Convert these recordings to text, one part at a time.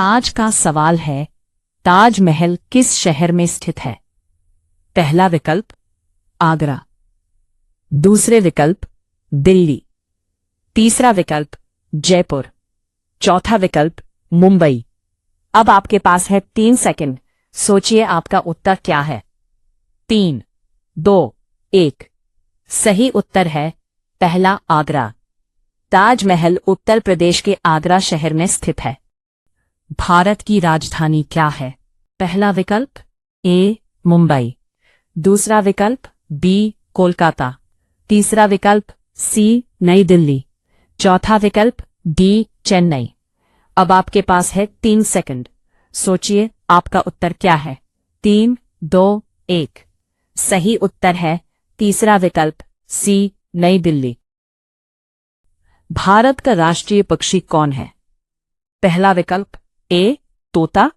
आज का सवाल है, ताजमहल किस शहर में स्थित है? पहला विकल्प आगरा, दूसरे विकल्प दिल्ली, तीसरा विकल्प जयपुर, चौथा विकल्प मुंबई। अब आपके पास है 3 सेकंड, सोचिए आपका उत्तर क्या है। 3, 2, 1। सही उत्तर है पहला आगरा। ताजमहल उत्तर प्रदेश के आगरा शहर में स्थित है। भारत की राजधानी क्या है? पहला विकल्प ए मुंबई, दूसरा विकल्प बी कोलकाता, तीसरा विकल्प सी नई दिल्ली, चौथा विकल्प डी चेन्नई। अब आपके पास है 3 सेकंड, सोचिए आपका उत्तर क्या है। 3, 2, 1। सही उत्तर है तीसरा विकल्प सी नई दिल्ली। भारत का राष्ट्रीय पक्षी कौन है? पहला विकल्प ए तोता,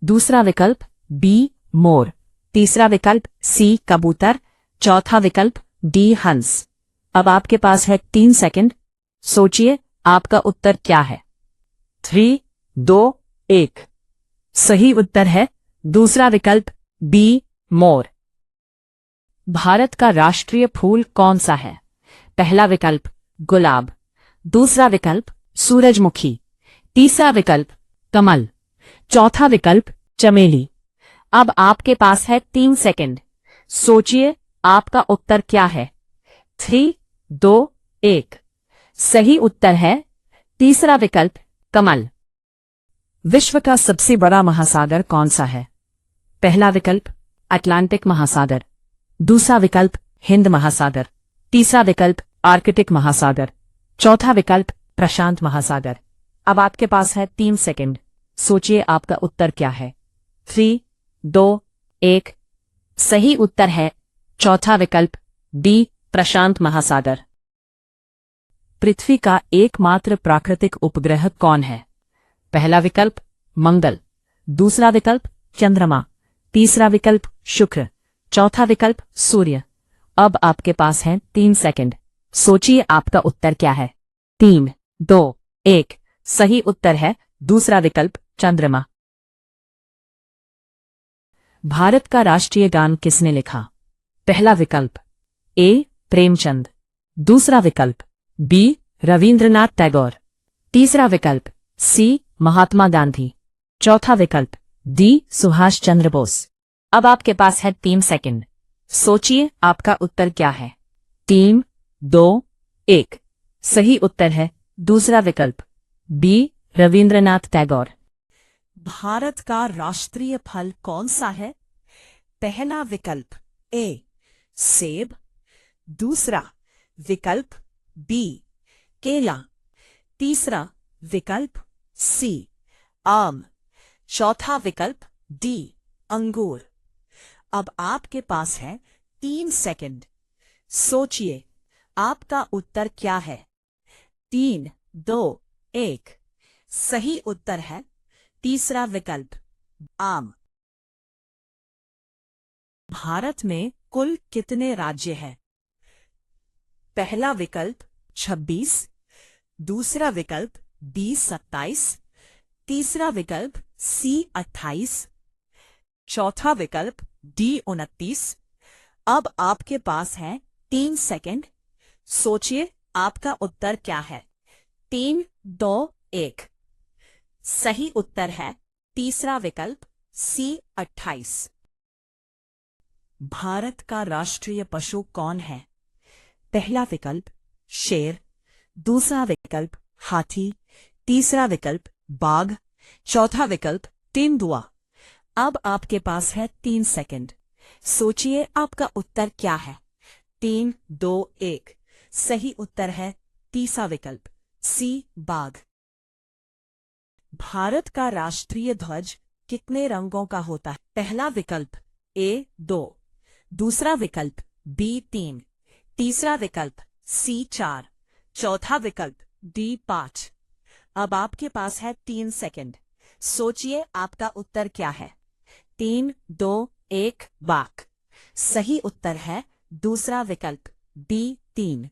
दूसरा विकल्प बी मोर, तीसरा विकल्प सी कबूतर, चौथा विकल्प डी हंस। अब आपके पास है 3 सेकंड, सोचिए आपका उत्तर क्या है। 3, 2, 1। सही उत्तर है दूसरा विकल्प बी मोर। भारत का राष्ट्रीय फूल कौन सा है? पहला विकल्प गुलाब, दूसरा विकल्प सूरजमुखी, तीसरा विकल्प कमल, चौथा विकल्प चमेली। अब आपके पास है 3 सेकंड, सोचिए आपका उत्तर क्या है। 3, 2, 1। सही उत्तर है तीसरा विकल्प कमल। विश्व का सबसे बड़ा महासागर कौन सा है? पहला विकल्प अटलांटिक महासागर, दूसरा विकल्प हिंद महासागर, तीसरा विकल्प आर्कटिक महासागर, चौथा विकल्प प्रशांत महासागर। अब आपके पास है 3 सेकंड, सोचिए आपका उत्तर क्या है। 3, 2, 1। सही उत्तर है चौथा विकल्प डी प्रशांत महासागर। पृथ्वी का एकमात्र प्राकृतिक उपग्रह कौन है? पहला विकल्प मंगल, दूसरा विकल्प चंद्रमा, तीसरा विकल्प शुक्र, चौथा विकल्प सूर्य। अब आपके पास है 3 सेकंड, सोचिए आपका उत्तर क्या है। 3, 2, 1। सही उत्तर है दूसरा विकल्प चंद्रमा। भारत का राष्ट्रीय गान किसने लिखा? पहला विकल्प ए प्रेमचंद, दूसरा विकल्प बी रविंद्रनाथ टैगोर, तीसरा विकल्प सी महात्मा गांधी, चौथा विकल्प डी सुभाष चंद्र बोस। अब आपके पास है 3 सेकंड, सोचिए आपका उत्तर क्या है। 3, 2, 1। सही उत्तर है दूसरा विकल्प बी रविंद्रनाथ टैगोर। भारत का राष्ट्रीय फल कौन सा है? पहला विकल्प ए सेब, दूसरा विकल्प बी केला, तीसरा विकल्प सी आम, चौथा विकल्प डी अंगूर। अब आपके पास है 3 सेकंड, सोचिए आपका उत्तर क्या है। 3, 2, 1। सही उत्तर है तीसरा विकल्प आम। भारत में कुल कितने राज्य हैं? पहला विकल्प 26, दूसरा विकल्प बी 27, तीसरा विकल्प सी 28, चौथा विकल्प डी 29। अब आपके पास है 3 सेकंड, सोचिए आपका उत्तर क्या है। 3, 2, 1। सही उत्तर है तीसरा विकल्प सी 28। भारत का राष्ट्रीय पशु कौन है? पहला विकल्प शेर, दूसरा विकल्प हाथी, तीसरा विकल्प बाघ, चौथा विकल्प तेंदुआ। अब आपके पास है 3 सेकंड, सोचिए आपका उत्तर क्या है। 3, 2, 1। सही उत्तर है तीसरा विकल्प सी बाघ। भारत का राष्ट्रीय ध्वज कितने रंगों का होता है? पहला विकल्प ए 2, दूसरा विकल्प बी 3, तीसरा विकल्प सी 4, चौथा विकल्प डी 5। अब आपके पास है 3 सेकंड, सोचिए आपका उत्तर क्या है। 3, 2, 1। बाघ। सही उत्तर है दूसरा विकल्प डी 3।